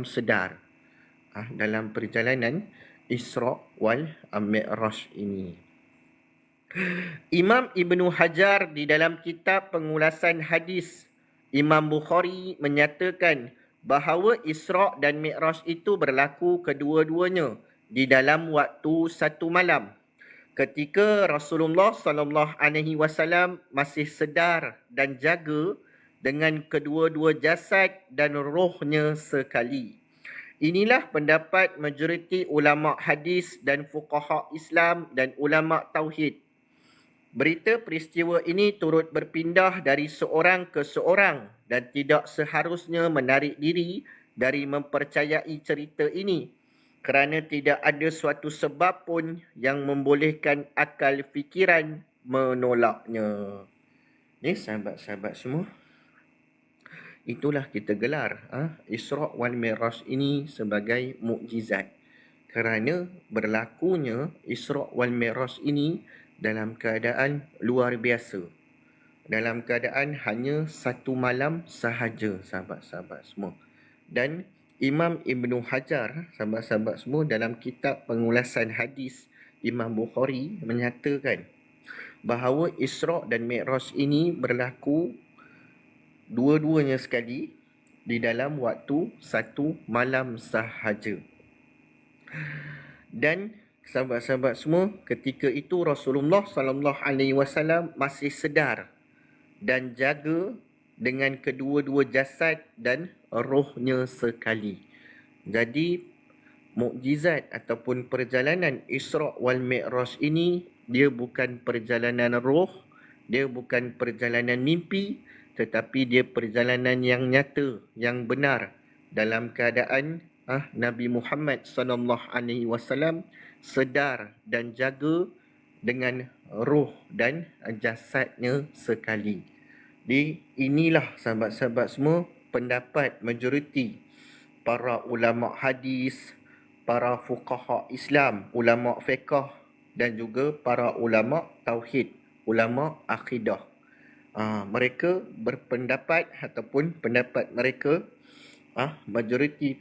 sedar dalam perjalanan Isra' wal Mi'raj ini. Imam Ibnu Hajar di dalam kitab pengulasan hadis Imam Bukhari menyatakan bahawa Isra' dan Mi'raj itu berlaku kedua-duanya di dalam waktu satu malam, ketika Rasulullah SAW masih sedar dan jaga dengan kedua-dua jasad dan rohnya sekali. Inilah pendapat majoriti ulama hadis dan fuqaha Islam dan ulama tauhid. Berita peristiwa ini turut berpindah dari seorang ke seorang dan tidak seharusnya menarik diri dari mempercayai cerita ini, kerana tidak ada suatu sebab pun yang membolehkan akal fikiran menolaknya. Ni sahabat-sahabat semua, itulah kita gelar Isra' wal Mi'raj ini sebagai mukjizat, kerana berlakunya Isra' wal Mi'raj ini dalam keadaan luar biasa, dalam keadaan hanya satu malam sahaja, sahabat-sahabat semua. Dan Imam Ibnu Hajar, sahabat-sahabat semua, dalam kitab pengulasan hadis Imam Bukhari menyatakan bahawa Isra' dan Mi'raj ini berlaku dua-duanya sekali di dalam waktu satu malam sahaja. Dan sahabat-sahabat semua, ketika itu Rasulullah SAW masih sedar dan jaga dengan kedua-dua jasad dan rohnya sekali. Jadi mukjizat ataupun perjalanan Isra' wal Mi'raj ini, dia bukan perjalanan roh, dia bukan perjalanan mimpi, tetapi dia perjalanan yang nyata, yang benar, dalam keadaan Nabi Muhammad SAW sedar dan jaga dengan roh dan jasadnya sekali. Jadi inilah sahabat-sahabat semua pendapat majoriti para ulama hadis, para fuqaha Islam, ulama fiqh dan juga para ulama tauhid, ulama akidah. Mereka berpendapat ataupun pendapat mereka majoriti